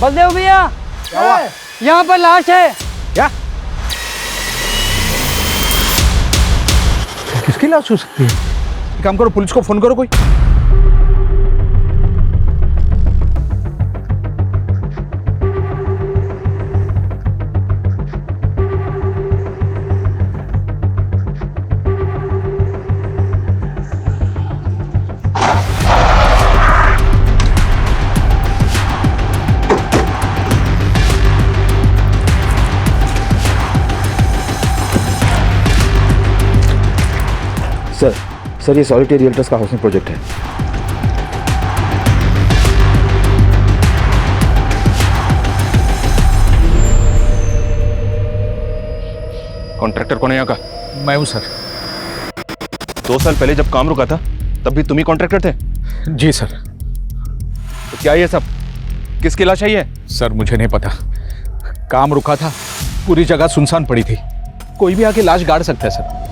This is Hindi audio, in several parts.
बलदेव भैया, यहाँ पर लाश है। क्या? किसकी लाश हो सकती है? एक काम करो, पुलिस को फोन करो कोई। सर ये सॉलिटरी रियल्टर्स का हाउसिंग प्रोजेक्ट है। कॉन्ट्रैक्टर कौन है यहाँ का? मैं हूँ सर। 2 साल पहले जब काम रुका था तब भी तुम ही कॉन्ट्रैक्टर थे? जी सर। तो क्या ये सब किसकी लाश है ये? सर मुझे नहीं पता, काम रुका था, पूरी जगह सुनसान पड़ी थी, कोई भी आके लाश गाड़ सकता है सर।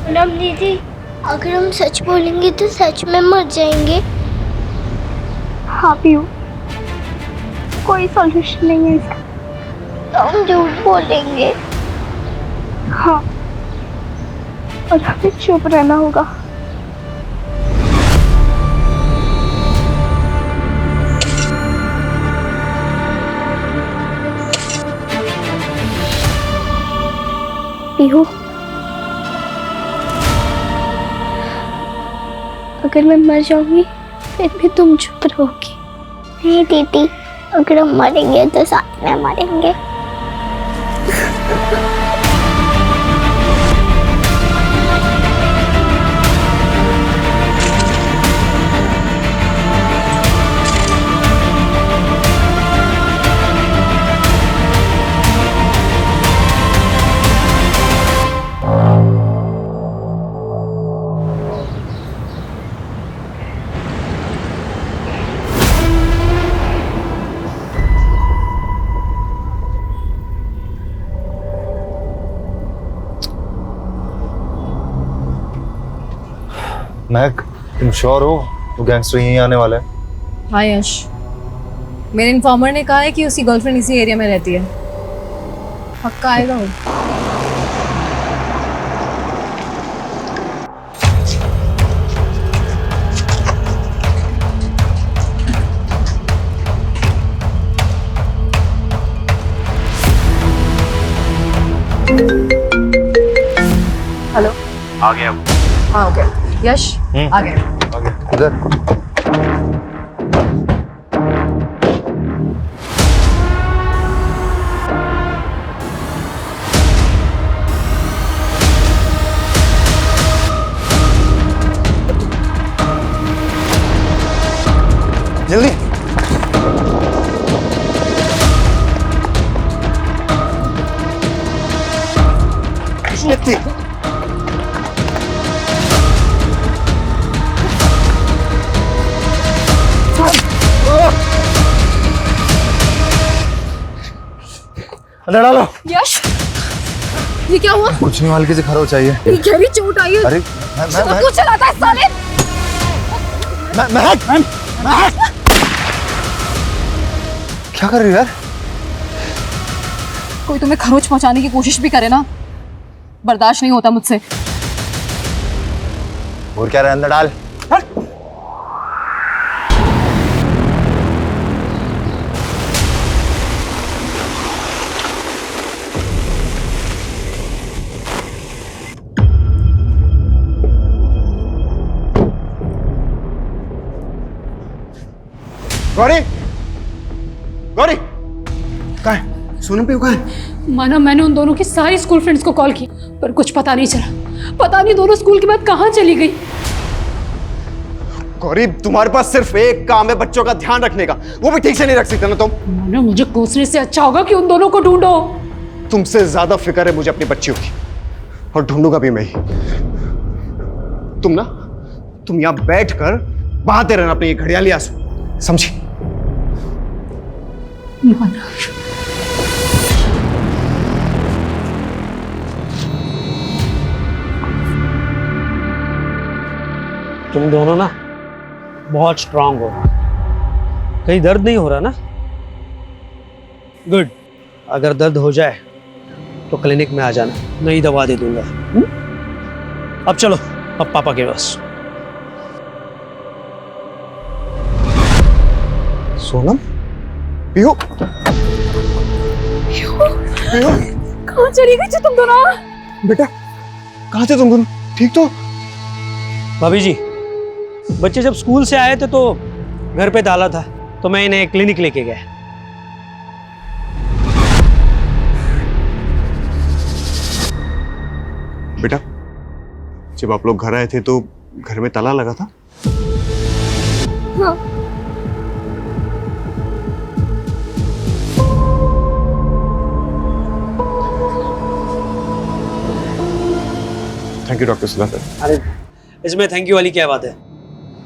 पूनम दीदी, अगर हम सच बोलेंगे तो सच में मर जाएंगे। हाँ पीयू, कोई सॉल्यूशन नहीं है इसका, तो हम झूठ बोलेंगे। हाँ, और हमें चुप रहना होगा। पीयू, अगर मैं मर जाऊंगी फिर भी तुम चुप रहोगी। नहीं दीदी, अगर हम मरेंगे तो साथ में मरेंगे। महक, तुम श्योर हो वो गैंगस्टर यहीं आने वाला है? हाँ यश, मेरे इन्फॉर्मर ने कहा है कि उसकी गर्लफ्रेंड इसी एरिया में रहती है, पक्का आएगा वो। हेलो, आ गया। हाँ ओके यश, आ गए। इधर जल्दी। अंदर डालो। यश, ये क्या हुआ? कुछ नहीं, हल्की से खरो चाहिए। ये गहरी चोट आई है। अरे तू चलाता है साले। महक, महक, क्या कर रही है यार? कोई तुम्हें खरोच पहुंचाने की कोशिश भी करे ना, बर्दाश्त नहीं होता मुझसे। और क्या रहा, अंदर डाल। गौरी, गौरी, कहाँ है? सोनम पे कहाँ है? माना मैंने उन दोनों की सारी स्कूल फ्रेंड्स को कॉल की, पर कुछ पता नहीं चला। पता नहीं दोनों स्कूल के बाद कहाँ चली गई। गौरी, तुम्हारे पास सिर्फ एक काम है, बच्चों का ध्यान रखने का, वो भी ठीक से नहीं रख सकते ना तुम। माना मुझे कोसने से अच्छा होगा कि उन दोनों को ढूंढो। तुमसे ज्यादा फिक्र है मुझे अपनी बच्चियों की, और ढूंढूंगा भी मैं ही। तुम यहाँ बैठकर बहाते रहना अपने ये घड़ियाली आंसू, समझी? माना तुम दोनों ना बहुत स्ट्रांग हो। कहीं दर्द नहीं हो रहा ना? गुड। अगर दर्द हो जाए तो क्लिनिक में आ जाना, नई दवा दे दूंगा। अब चलो, अब पापा के पास। सोनम, पियो। कहाँ चली गई थी तुम दोनों? बेटा, कहाँ थे तुम दोनों? ठीक तो? भाभी जी, बच्चे जब स्कूल से आए थे तो घर पे ताला था, तो मैं इन्हें क्लिनिक लेके गया। बेटा, जब आप लोग घर आए थे तो घर में ताला लगा था? हाँ। Thank you doctor Sudhakar. अरे इसमें थैंक यू वाली क्या बात है?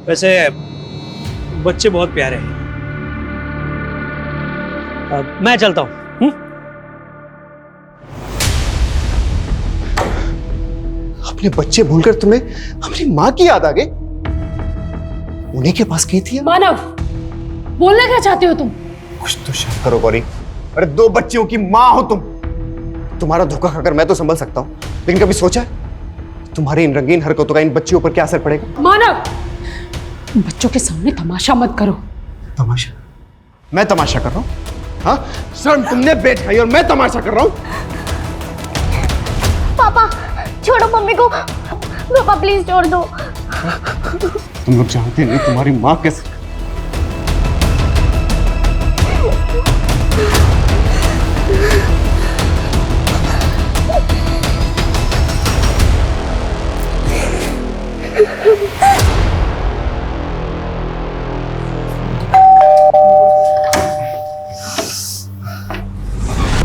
वैसे बच्चे बहुत प्यारे हैं। मैं चलता हूँ। अपने बच्चे भूलकर तुम्हें अपनी माँ की याद आ गई? उन्हीं के पास गई थी? मानव, बोलना क्या चाहते हो तुम? कुछ तो शर्म करो गौरी। अरे 2 बच्चियों की माँ हो तुम। तुम्हारा धोखा खाकर मैं तो संभल सकता हूँ, लेकिन कभी सोचा है तुम्हारी इन रंगीन हरकतों का इन बच्चियों पर क्या असर पड़ेगा? मानव, बच्चों के सामने तमाशा मत करो। तमाशा? मैं तमाशा कर रहा हूँ? हाँ, शर्म तुमने बैठाई और मैं तमाशा कर रहा हूँ? पापा छोड़ो मम्मी को। पापा प्लीज छोड़ दो। तुम लोग जानते नहीं तुम्हारी माँ कैसे।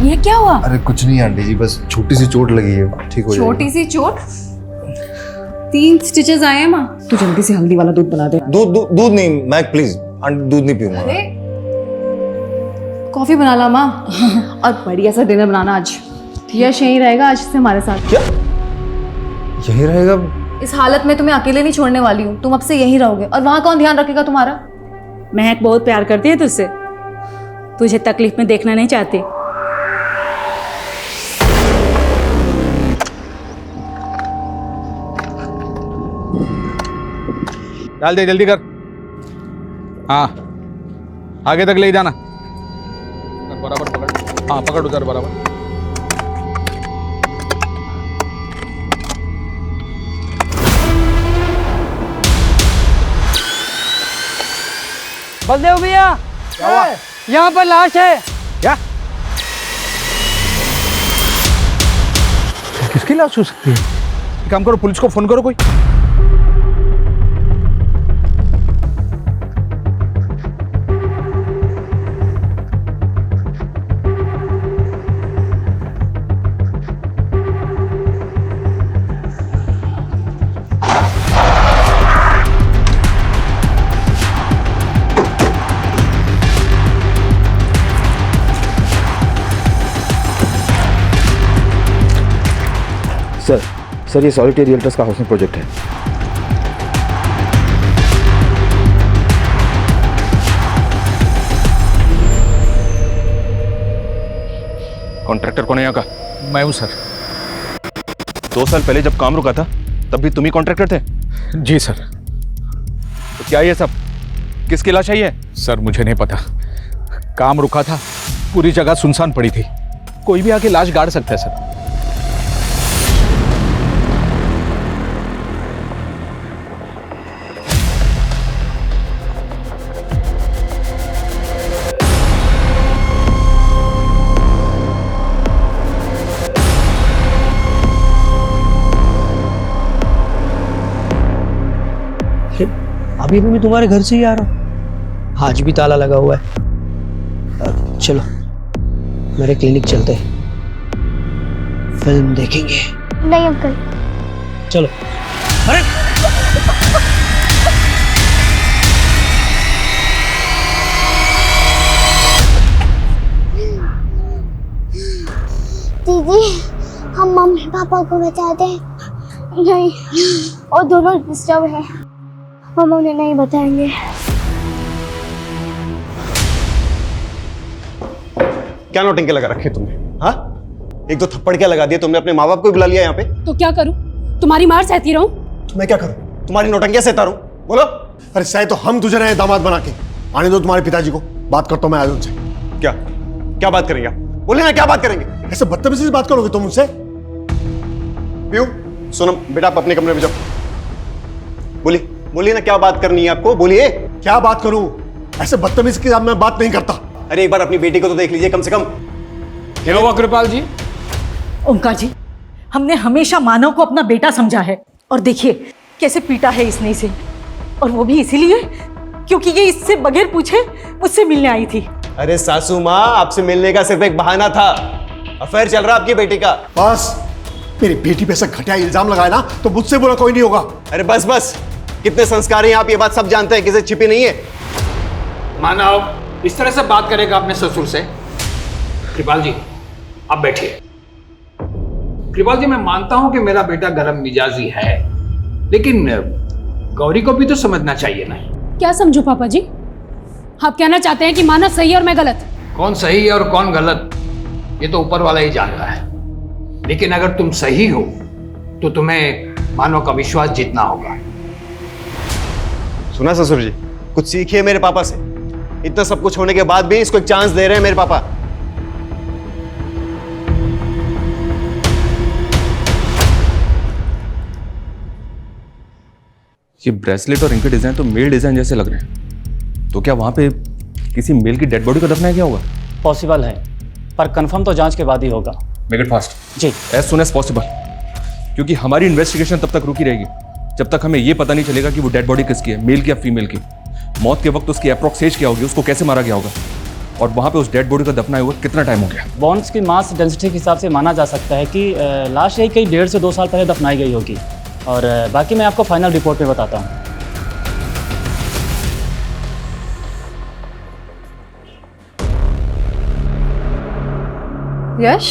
ये क्या हुआ? अरे कुछ नहीं आंटी जी, बस छोटी सी चोट लगी है, ठीक हो जाएगा। छोटी सी चोट? 3 स्टिचेस आए हैं माँ। तू जल्दी से हल्दी वाला दूध बना दे। दूध नहीं मैक, प्लीज आंटी, दूध नहीं पीऊंगा। अरे कॉफी बना ला माँ। और बढ़िया सा डिनर बनाना आज। यश यहीं रहेगा आज से हमारे साथ। क्या यही रहेगा? इस हालत में तुम्हें अकेले नहीं छोड़ने वाली हूँ। तुम अब से यहीं रहोगे। और वहाँ कौन ध्यान रखेगा तुम्हारा? महक बहुत प्यार करती है तुझसे, तुझे तकलीफ में देखना नहीं चाहती। डाल दे, जल्दी कर। हाँ, आगे तक ले जाना। बराबर पकड़। हाँ पकड़ उधर बराबर। बलदेव भैया, यहाँ पर लाश है। क्या? किसकी लाश हो सकती है? एक काम करो, पुलिस को फोन करो कोई। सर ये सॉलिटेयर रियल्टर्स का हाउसिंग प्रोजेक्ट है। कॉन्ट्रैक्टर कौन है यहाँ का? मैं हूँ सर। 2 साल पहले जब काम रुका था तब भी तुम ही कॉन्ट्रैक्टर थे? जी सर। तो क्या ये सब किसकी लाश है? सर मुझे नहीं पता, काम रुका था, पूरी जगह सुनसान पड़ी थी, कोई भी आके लाश गाड़ सकता है सर। अभी भी मैं तुम्हारे घर से ही आ रहा हूँ, आज भी ताला लगा हुआ है। चलो मेरे क्लिनिक चलते हैं, फिल्म देखेंगे। नहीं अंकल। चलो। अरे दीदी, हम मम्मी पापा को बताते हैं? नहीं, और दोनों डिस्टर्ब है, हम उन्हें नहीं बताएंगे। क्या नौटंकी लगा रखे तुमने? हाँ, एक दो थप्पड़ क्या लगा दिए तुमने? अपने माँ बाप को बुला लिया यहाँ पे? तो क्या करूं? तुम्हारी मार सहती रहूं? तो मैं क्या करूं? तुम्हारी नौटंकियां सहता रहूं? बोलो। अरे सही तो हम तुझे रहे दामाद बना के। आने दो तुम्हारे पिताजी को, बात करता हूं मैं आज उनसे। क्या क्या बात करेंगे आप? बोले ना, क्या बात करेंगे? ऐसे बदतमीजी से बात करोगे तुम मुझसे? पीयू, सोनम बेटा, आप अपने कमरे में जाओ। बोलिए बोलिए ना, क्या बात करनी है आपको? बोलिए। क्या बात करूं? ऐसे बदतमीजी के साथ मैं बात नहीं करता। अरे एक बार अपनी बेटी को तो देख लीजिए कम से कम। क्या हुआ कृपाल जी? ओंकार जी, हमने हमेशा मानव को अपना बेटा समझा है, और देखिए कैसे पीटा है इसने इसे, और वो भी इसीलिए क्योंकि ये इससे बगैर पूछे मुझसे मिलने आई थी। अरे सासू माँ, आपसे मिलने का सिर्फ एक बहाना था। अफेयर चल रहा आपकी बेटी का। बस, मेरी बेटी पे ऐसा घटिया इल्जाम लगाया ना तो मुझसे बुरा कोई नहीं होगा। अरे बस बस, कितने संस्कारी हैं आप, ये बात सब जानते हैं, किसी छिपी नहीं है। मानव इस तरह से बात करेगा अपने ससुर से? कृपाल जी आप बैठिए। कृपाल जी, मैं मानता हूं कि मेरा बेटा गर्म मिजाजी है, लेकिन गौरी को भी तो समझना चाहिए ना। क्या समझो पापा जी? आप कहना चाहते हैं कि मानव सही और मैं गलत? कौन सही है और कौन गलत, ये तो ऊपर वाला ही जानता है। लेकिन अगर तुम सही हो तो तुम्हें मानव का विश्वास जीतना होगा। सुना ससुर जी, कुछ सीखिए मेरे पापा से। इतना सब कुछ होने के बाद भी इसको एक चांस दे रहे हैं मेरे पापा। ये ब्रेसलेट और इनके डिजाइन तो मेल डिजाइन जैसे लग रहे हैं, तो क्या वहां पे किसी मेल की डेड बॉडी को दफनाया गया होगा? पॉसिबल है, पर कंफर्म तो जांच के बाद ही होगा। Make it fast ji, as soon as possible, क्योंकि हमारी इन्वेस्टिगेशन तब तक रुकी रहेगी जब तक हमें यह पता नहीं चलेगा कि वो डेड बॉडी किसकी है, मेल की या फीमेल की। मौत के वक्त उसकी अप्रॉक्स एज क्या होगी, उसको कैसे मारा गया होगा, और वहां पे उस डेड बॉडी का दफनाए हुआ कितना टाइम हो गया। बॉन्स की मास डेंसिटी के हिसाब से माना जा सकता है कि लाश यही कहीं 1.5 से 2 साल पहले दफनाई गई होगी, और बाकी मैं आपको फाइनल रिपोर्ट में बताता हूँ। यश,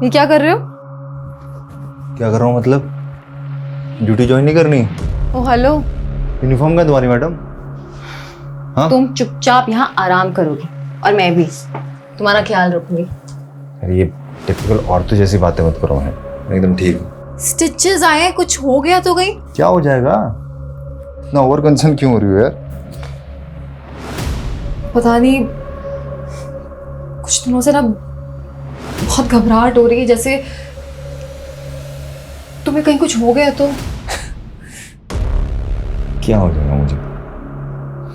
ये क्या कर रहे हो? क्या कर रहा हूँ मतलब? ड्यूटी ज्वाइन नहीं करनी? ओ हेलो, यूनिफॉर्म का तुम्हारी मैडम? हाँ, तुम चुपचाप यहाँ आराम करोगी और मैं भी तुम्हारा ख्याल रखूंगी। अरे ये टिपिकल औरतों जैसी बातें मत करो, मैं एकदम ठीक हूँ। स्टिचेस आए, कुछ हो गया तो कहीं? क्या हो जाएगा? इतना ओवर कंसर्न क्यों हो रही हो यार? पता नहीं, कुछ दिनों से ना बहुत घबराहट हो रही है, जैसे तुम्हें कहीं कुछ हो गया तो। क्या हो जाएगा मुझे?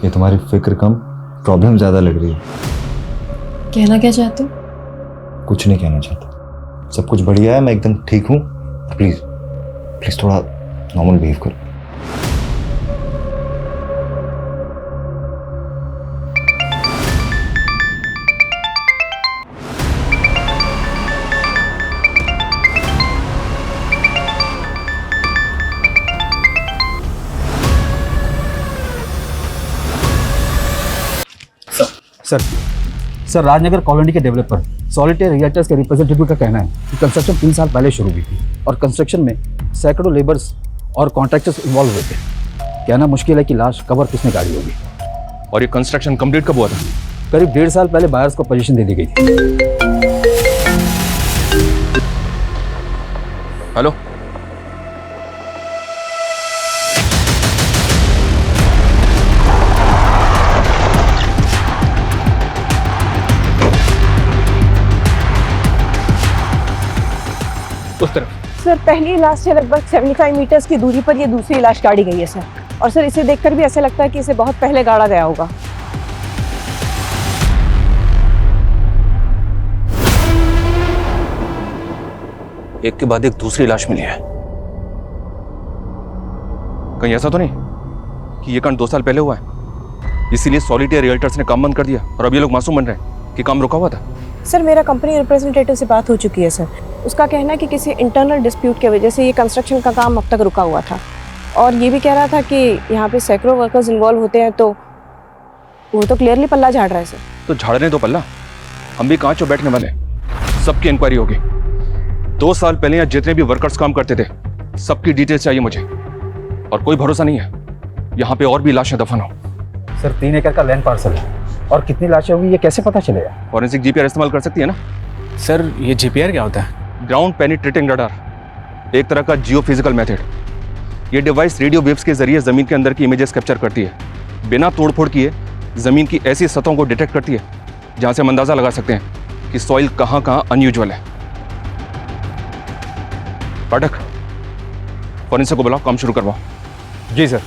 ये तुम्हारी फिक्र कम, प्रॉब्लम ज्यादा लग रही है। कहना क्या चाहते हो? कुछ नहीं कहना चाहता, सब कुछ बढ़िया है, मैं एकदम ठीक हूँ। प्लीज प्लीज थोड़ा नॉर्मल बिहेव करो। सर राजनगर कॉलोनी के डेवलपर सॉलिटेयर रिएक्टर्स के रिप्रेजेंटेटिव का कहना है कि कंस्ट्रक्शन 3 साल पहले शुरू हुई थी और कंस्ट्रक्शन में सैकड़ों लेबर्स और कॉन्ट्रैक्टर्स इन्वॉल्व हुए थे। कहना मुश्किल है कि लाश कवर किसने गाड़ी होगी। और ये कंस्ट्रक्शन कंप्लीट कब हुआ था? करीब 1.5 साल पहले बायर्स को पोजीशन दे दी गई थी। हेलो, उस तरफ। सर पहली लाश से लगभग 75 मीटर्स की दूरी पर ये दूसरी लाश गाड़ी गई है सर, और सर इसे देखकर भी ऐसा लगता है कि इसे बहुत पहले गाड़ा गया होगा। एक के बाद एक दूसरी लाश मिली है। कहीं ऐसा तो नहीं कि ये कांड 2 साल पहले हुआ है, इसीलिए सॉलिटेयर रियल्टर्स ने काम बंद कर दिया और अब ये लोग मासूम बन रहे हैं कि काम रुका हुआ था? सर मेरा कंपनी रिप्रेजेंटेटिव से बात हो चुकी है सर, उसका कहना है कि किसी इंटरनल डिस्प्यूट की वजह से ये कंस्ट्रक्शन का काम अब तक रुका हुआ था, और ये भी कह रहा था कि यहाँ पे सैकड़ों वर्कर्स इन्वॉल्व होते हैं, तो वो तो क्लियरली पल्ला झाड़ रहा है सर। तो झाड़ने दो पल्ला, हम भी कहाँ चो बैठने वाले, सबकी इंक्वायरी होगी। 2 साल पहले यहाँ जितने भी वर्कर्स काम करते थे सबकी डिटेल्स चाहिए मुझे, और कोई भरोसा नहीं है यहाँ पे और भी लाशें दफन हो। सर 3 एकड़ का लैंड पार्सल है, और कितनी लाशें होंगी ये कैसे पता चलेगा? फॉरेंसिक जीपीआर इस्तेमाल कर सकती है ना? सर ये जीपीआर क्या होता है? ग्राउंड पेनिट्रेटिंग रडार, एक तरह का जियो फिजिकल मेथड। ये डिवाइस रेडियो वेव्स के जरिए जमीन के अंदर की इमेजेस कैप्चर करती है। बिना तोड़फोड़ किए जमीन की ऐसी सतहों को डिटेक्ट करती है जहां से हम अंदाजा लगा सकते हैं कि सॉइल कहां कहां अनयूजुअल है। पाठक, फॉरेंसिक को बुलाओ, काम शुरू करवाओ। जी सर।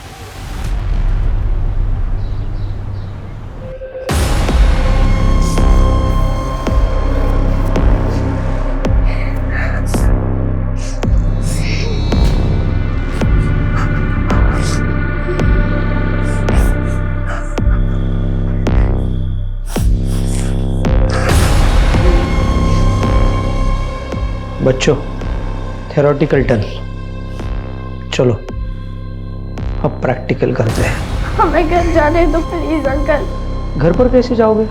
बच्चों, थेरोटिकल टन, चलो अब प्रैक्टिकल करते हैं। हमें घर जाने दो प्लीज अंकल। घर पर कैसे जाओगे?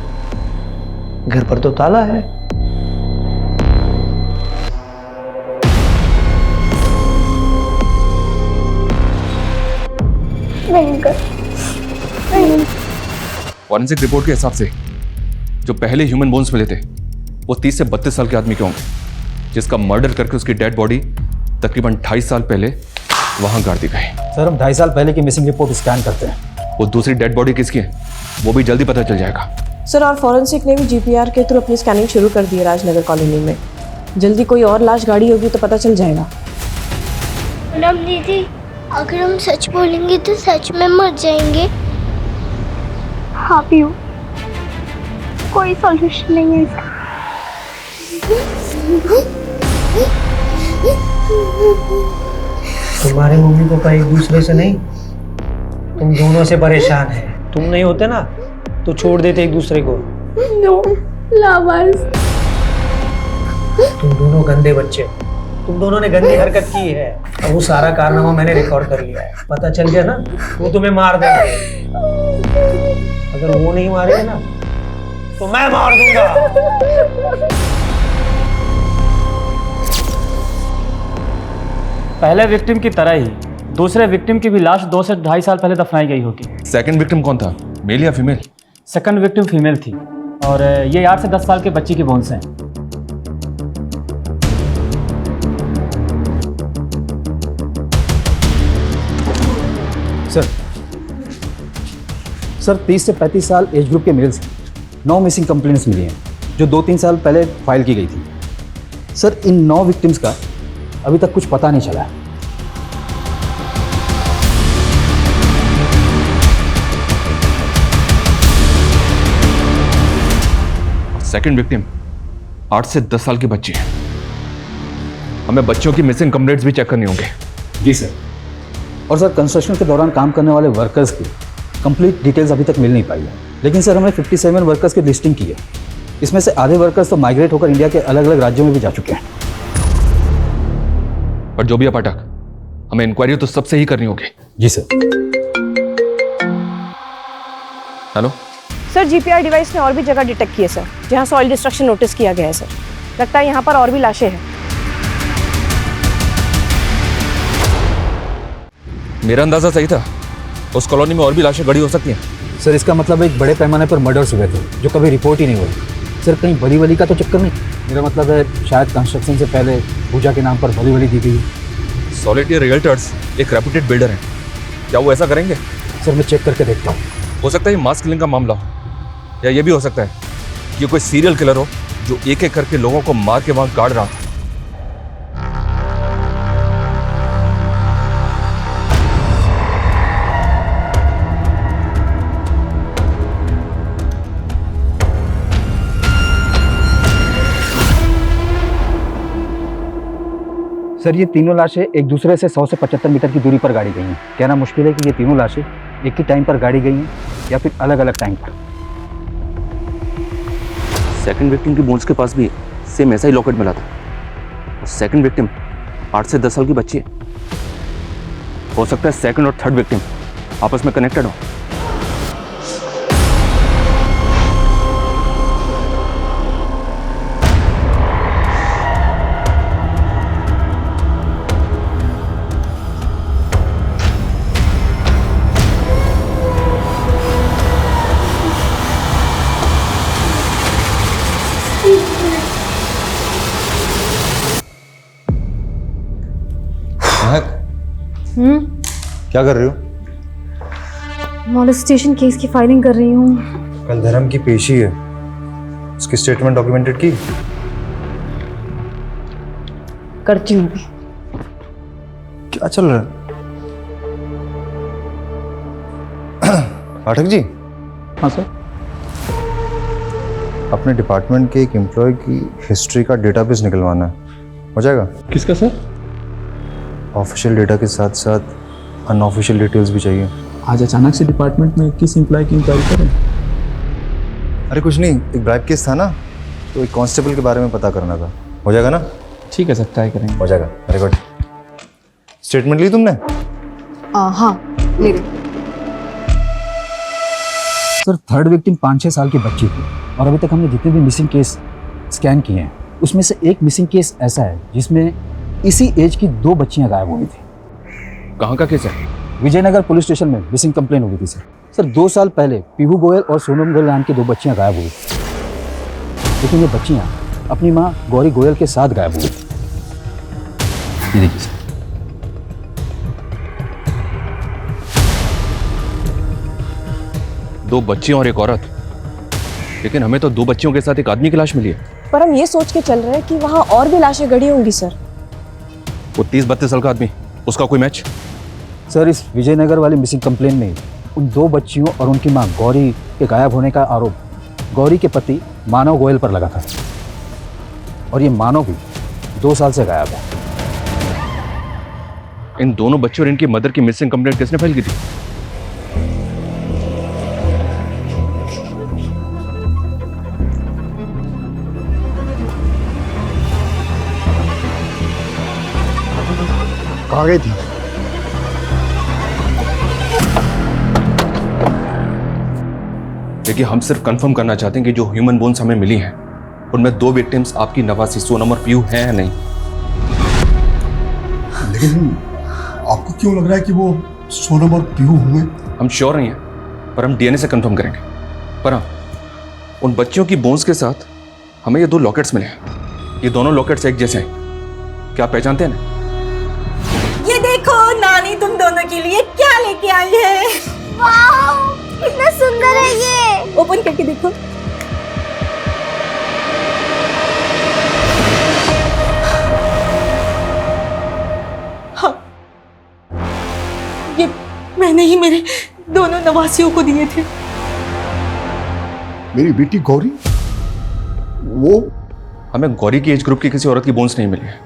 घर पर तो ताला है। नहीं अंकल, नहीं। फॉरेंसिक रिपोर्ट के हिसाब से जो पहले ह्यूमन बोन्स मिले थे वो 30 से 32 साल के आदमी के होंगे, जिसका मर्डर करके उसकी डेड बॉडी तकरीबन 2.5 साल पहले वहां गाड़ दी गई। सर हम 2.5 साल पहले की मिसिंग रिपोर्ट स्कैन करते हैं। वो दूसरी डेड बॉडी किसकी है वो भी जल्दी पता चल जाएगा। सर और फॉरेंसिक ने भी जीपीआर के थ्रू अपनी स्कैनिंग शुरू कर दी है राजनगर कॉलोनी में। जल्दी कोई और लाश गाड़ी होगी तो पता चल जाएगा। पूनम दीदी, अगर हम सच बोलेंगे तो सच में मर जाएंगे। हाँ पीयू, कोई सॉल्यूशन नहीं है इसका। तुम्हारे मम्मी पापा एक दूसरे से नहीं, तुम दोनों से परेशान हैं। तुम नहीं होते ना तो छोड़ देते एक दूसरे को। नो लावारिस। तुम दोनों गंदे बच्चे, तुम दोनों ने गंदी हरकत की है। अब वो सारा कारनामा मैंने रिकॉर्ड कर लिया है। पता चल गया ना वो तुम्हें मार देगा। अगर वो नहीं मारेगा ना तो मैं मार दूंगा। पहले विक्टिम की तरह ही दूसरे विक्टिम की भी लाश 2 से 2.5 साल पहले दफनाई गई होगी। सेकंड विक्टिम कौन था, मेल या फीमेल? सेकंड विक्टिम फीमेल थी और ये 8 से 10 साल के बच्ची की बोन्स हैं। सर 30 से 35 साल एज ग्रुप के मेल्स 9 मिसिंग कंप्लेंट्स मिली हैं जो 2-3 साल पहले फाइल की गई थी। सर इन 9 विक्टिम्स का अभी तक कुछ पता नहीं चला। सेकंड विक्टिम 8 से 10 साल की बच्ची है। हमें बच्चों की मिसिंग कंप्लेंट्स भी चेक करनी होंगे। जी सर। और सर कंस्ट्रक्शन के दौरान काम करने वाले वर्कर्स की कंप्लीट डिटेल्स अभी तक मिल नहीं पाई है, लेकिन सर हमने 57 वर्कर्स की लिस्टिंग की है। इसमें से आधे वर्कर्स तो माइग्रेट होकर इंडिया के अलग अलग राज्यों में भी जा चुके हैं। पर जो भी है पाठक, हमें इंक्वायरी तो सबसे ही करनी होगी। जी sir. Hello sir, GPR device ने और भी जगह डिटेक्ट की है सर, जहां सॉइल डिस्ट्रक्शन नोटिस किया गया है सर। लगता है यहाँ पर और भी लाशें हैं। मेरा अंदाजा सही था, उस कॉलोनी में और भी लाशें गड़ी हो सकती हैं। सर इसका मतलब एक बड़े पैमाने पर मर्डर्स हुए थे जो कभी रिपोर्ट ही नहीं हुए। सर कहीं भली वली का तो चक्कर नहीं? मेरा मतलब है शायद कंस्ट्रक्शन से पहले पूजा के नाम पर भली वली दी गई है। सॉलिटेयर रियल्टर्स एक रेपुटेड बिल्डर हैं, क्या वो ऐसा करेंगे? सर मैं चेक करके देखता हूँ। हो सकता है ये मास किलिंग का मामला हो, या ये भी हो सकता है कि कोई सीरियल किलर हो जो एक एक करके लोगों को मार के वहां गाड़ रहा हो। सर ये तीनों लाशें एक दूसरे से 100 से 75 मीटर की दूरी पर गाड़ी गई हैं। कहना मुश्किल है कि ये तीनों लाशें एक ही टाइम पर गाड़ी गई हैं या फिर अलग अलग टाइम पर। सेकंड विक्टिम की बोन्स के पास भी सेम ऐसा ही लॉकेट मिला था। और सेकंड विक्टिम 8 से 10 साल की बच्ची है। हो सकता है सेकंड और थर्ड विक्टिम आपस में कनेक्टेड हो। क्या कर रही हो? मॉलेस्टेशन केस की फाइलिंग कर रही हूँ। कल धर्म की पेशी है, उसकी स्टेटमेंट डॉक्यूमेंटेड की? करती हूँ। क्या चल रहा है? पाठक जी। हाँ सर। अपने डिपार्टमेंट के एक एम्प्लॉय की हिस्ट्री का डेटाबेस निकलवाना है, हो जाएगा? किसका सर? ऑफिशियल डेटा के साथ साथ अनऑफिशियल डिटेल्स भी चाहिए। आज अचानक से डिपार्टमेंट में किस एम्प्लॉय की इंक्वायरी करें? अरे कुछ नहीं, एक ब्राइब केस था ना, तो एक कांस्टेबल के बारे में पता करना था। हो जाएगा ना? ठीक है सर, ट्राई करेंगे। हो जाएगा। Very good. स्टेटमेंट ली तुमने? हाँ, ले ली। सर थर्ड विक्टिम 5-6 साल की बच्ची थी और अभी तक हमने जितने भी मिसिंग केस स्कैन किए हैं उसमें से एक मिसिंग केस ऐसा है जिसमें इसी एज की 2 बच्चियां गायब हुई थी। कहाँ का केस है? विजयनगर पुलिस स्टेशन में मिसिंग कंप्लेन हुई थी सर। सर 2 साल पहले पीहू गोयल और सोनम गोयल नाम की 2 बच्चियां गायब हुई थी, लेकिन ये बच्चियां अपनी माँ गौरी गोयल के साथ गायब हुई थी। ये देखिए सर। दो बच्चियों और एक औरत, लेकिन हमें तो 2 बच्चियों के साथ एक आदमी की लाश मिली है। पर हम ये सोच के चल रहे हैं कि वहाँ और भी लाशें गड़ी होंगी सर। वो 30-32 साल का आदमी, उसका कोई मैच? सर इस विजयनगर वाली मिसिंग कंप्लेन में उन 2 बच्चियों और उनकी मां गौरी के गायब होने का आरोप गौरी के पति मानव गोयल पर लगा था, और ये मानव भी 2 साल से गायब है। इन दोनों बच्चों और इनकी मदर की मिसिंग कंप्लेंट किसने फाइल की थी? कहाँ गई थी? देखिए, हम सिर्फ कंफर्म करना चाहते हैं कि जो ह्यूमन बोन्स हमें मिली हैं उनमें 2 विक्टिम्स आपकी नवासी सोनम और पीयू हैं या नहीं। लेकिन आपको क्यों लग रहा है कि वो सोनम और पीयू होंगे? हम श्योर नहीं है, पर हम डीएनए से कंफर्म करेंगे। पर हाँ, उन बच्चियों की बोन्स के साथ हमें ये 2 लॉकेट्स मिले हैं। ये दोनों लॉकेट्स एक जैसे हैं। क्या आप पहचानते हैं ना? ये देखो नानी तुम दोनों के लिए क्या लेके आई है। वाओ, कितना सुंदर है ये। ओपन करके देखो। हाँ, ये मैंने ही मेरे दोनों नवासियों को दिए थे। मेरी बेटी गौरी? वो? हमें गौरी की एज ग्रुप की किसी औरत की बोन्स नहीं मिली है,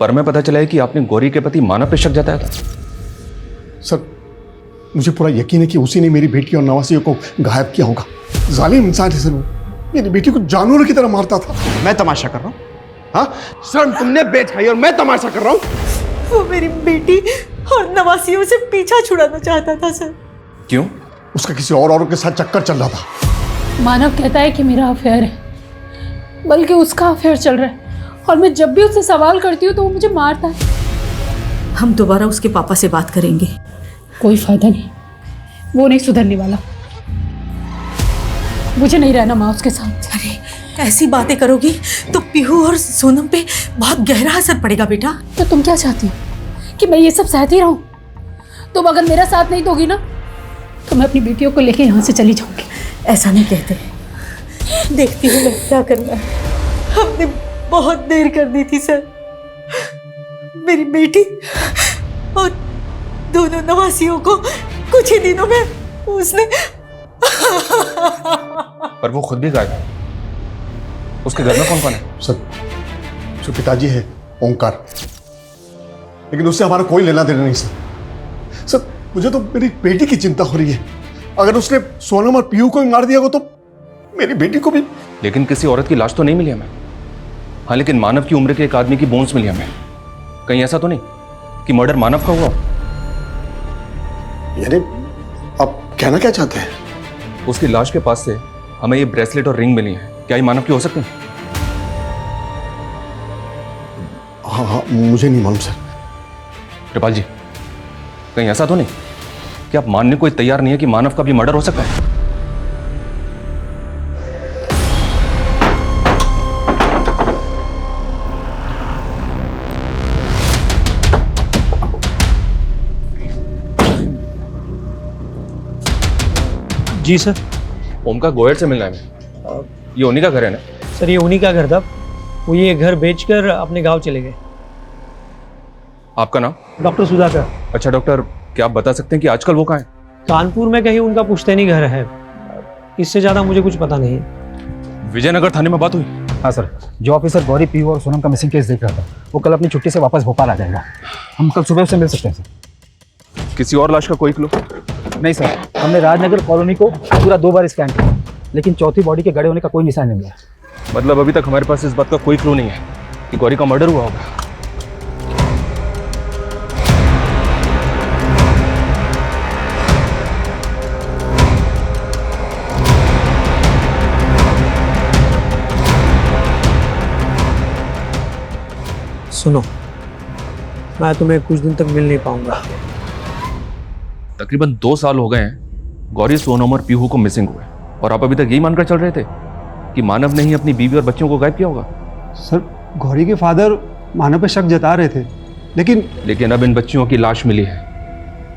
पर हमें पता चला है कि आपने गौरी के पति मानव पे शक जताया था। सर मुझे पूरा यकीन है कि उसी ने मेरी बेटी और नवासियों को गायब किया होगा। जालिम इंसान है सर वो, मेरी बेटी को जानवरों की तरह मारता था। मैं तमाशा कर रहा हूँ? हाँ सर, तुमने बेच खाई और मैं तमाशा कर रहा हूँ? वो मेरी बेटी और नवासियों से पीछा छुड़ाना चाहता था सर। क्यों? उसका किसी और औरत के साथ चक्कर चल रहा था। मानव कहता है कि मेरा अफेयर है, बल्कि उसका अफेयर चल रहा है, और मैं जब भी उससे सवाल करती हूँ तो वो मुझे मारता है। हम दोबारा उसके पापा से बात करेंगे। कोई फायदा नहीं, वो नहीं सुधरने वाला। मुझे नहीं रहना माँ उसके साथ। अरे ऐसी बातें करोगी तो पीहू और सोनम पे बहुत गहरा असर पड़ेगा बेटा। तो तुम क्या चाहती हो कि मैं ये सब सहती रहूं? तुम अगर मेरा साथ नहीं दोगी ना तो मैं अपनी बेटियों को लेके यहाँ से चली जाऊंगी। ऐसा नहीं कहते, देखती हूँ मैं क्या करना है। हमने बहुत देर कर दी थी सर। मेरी बेटी और दोनों नवासियों को कुछ ही दिनों में उसने पर वो खुद भी गायब है। उसके घर में कौन कौन है? सर उसके पिताजी है ओंकार, लेकिन उससे हमारा कोई लेना देना नहीं सर। सर मुझे तो मेरी बेटी की चिंता हो रही है। अगर उसने सोनम और पीयू को भी मार दिया हो तो मेरी बेटी को भी। लेकिन किसी औरत की लाश तो नहीं मिली हमें। हाँ, लेकिन मानव की उम्र के एक आदमी की बोन्स मिली हमें। कहीं ऐसा तो नहीं कि मर्डर मानव का हुआ? यानी आप कहना क्या चाहते हैं? उसकी लाश के पास से हमें ये ब्रेसलेट और रिंग मिली है। क्या ये मानव की हो सकती है? हाँ हाँ, मुझे नहीं मालूम सर। कृपाल जी, कहीं ऐसा तो नहीं कि आप मानने को तैयार नहीं है कि मानव का भी मर्डर हो सकता है? जी सर। ओम का गोयर से मिलना है मैं। ये उन्हीं का घर है ना? सर ये उन्हीं का घर था, वो ये घर बेचकर अपने गांव चले गए। आपका नाम? डॉक्टर सुधाकर। अच्छा डॉक्टर, क्या आप बता सकते हैं कि आजकल वो कहाँ है? कानपुर में कहीं उनका पुश्तैनी घर है, इससे ज़्यादा मुझे कुछ पता नहीं है। विजयनगर थाने में बात हुई? हाँ सर, जो ऑफिसर गौरी, पीयू और सोनम का मिसिंग केस देख रहा था वो कल अपनी छुट्टी से वापस भोपाल आ जाएगा। हम कल सुबह उससे मिल सकते हैं सर। किसी और लाश का कोई क्लू? नहीं सर, हमने राजनगर कॉलोनी को पूरा 2 बार स्कैन किया, लेकिन चौथी बॉडी के गड़े होने का कोई निशान नहीं मिला। मतलब अभी तक हमारे पास इस बात का कोई क्लू नहीं है कि गौरी का मर्डर हुआ होगा। सुनो, मैं तुम्हें कुछ दिन तक मिल नहीं पाऊंगा। तकरीबन 2 साल हो गए हैं गौरी, सोनम और पीहू को मिसिंग हुए, और आप अभी तक यही मानकर चल रहे थे कि मानव ने ही अपनी बीवी और बच्चों को गायब किया होगा। सर, गौरी के फादर मानव पे शक जता रहे थे, लेकिन अब इन बच्चियों की लाश मिली है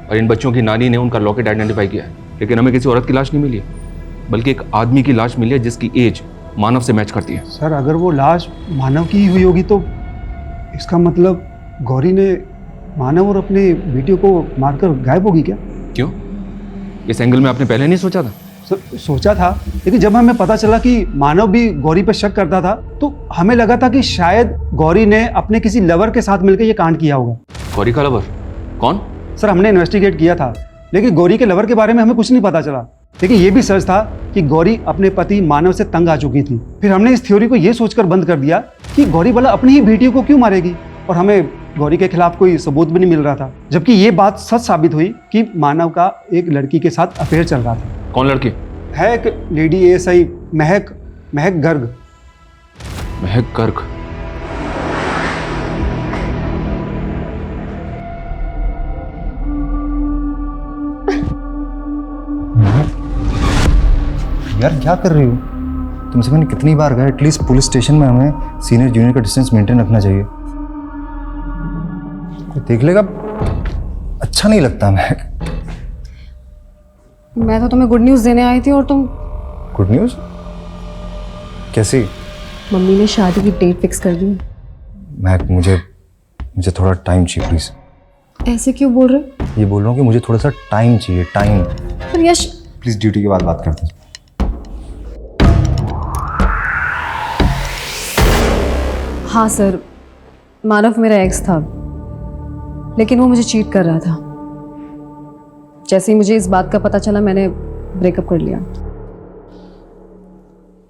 और इन बच्चों की नानी ने उनका लॉकेट आइडेंटिफाई किया है, लेकिन हमें किसी औरत की लाश नहीं मिली है, बल्कि एक आदमी की लाश मिली है जिसकी एज मानव से मैच करती है। सर अगर वो लाश मानव की ही हुई होगी तो इसका मतलब गौरी ने मानव और अपने बेटियों को मारकर गायब होगी क्या? क्यों? इस एंगल में आपने पहले नहीं सोचा था? सर सोचा था, लेकिन जब हमें पता चला कि मानव भी गौरी पर शक करता था तो हमें लगा था कि शायद गौरी ने अपने किसी लवर के साथ मिलकर ये कांड किया होगा। गौरी का लवर कौन? सर हमने इन्वेस्टिगेट किया था, लेकिन गौरी के लवर के बारे में हमें कुछ नहीं पता चला, लेकिन ये भी सच था कि गौरी अपने पति मानव से तंग आ चुकी थी। फिर हमने इस थ्योरी को ये सोचकर बंद कर दिया कि गौरी भला अपनी ही बेटियों को क्यों मारेगी, और हमें गौरी के खिलाफ कोई सबूत भी नहीं मिल रहा था, जबकि ये बात सच साबित हुई कि मानव का एक लड़की के साथ अफेयर चल रहा था। कौन लड़की? है एक लेडी ASI महक गर्ग। महक गर्ग? यार क्या कर रही हो? तुमसे मैंने कितनी बार कहा एटलीस्ट पुलिस स्टेशन में हमें सीनियर जूनियर का डिस्टेंस मेंटेन रखना चाहिए। कोई देख लेगा, अच्छा नहीं लगता। मैं तो तुम्हें गुड न्यूज़ देने आई थी और तुम। Good news? कैसी? मम्मी ने शादी की डेट फिक्स कर दी। मुझे थोड़ा टाइम चाहिए प्लीज। ऐसे क्यों बोल रहे हो? ये बोल रहा हूँ कि मुझे थोड़ा सा टाइम चाहिए, टाइम। पर यश प्लीज ड्यूटी के बाद बात करते हैं। हाँ सर, मानव मेरा एक्स था, लेकिन वो मुझे चीट कर रहा था। जैसे ही मुझे इस बात का पता चला मैंने ब्रेकअप कर लिया।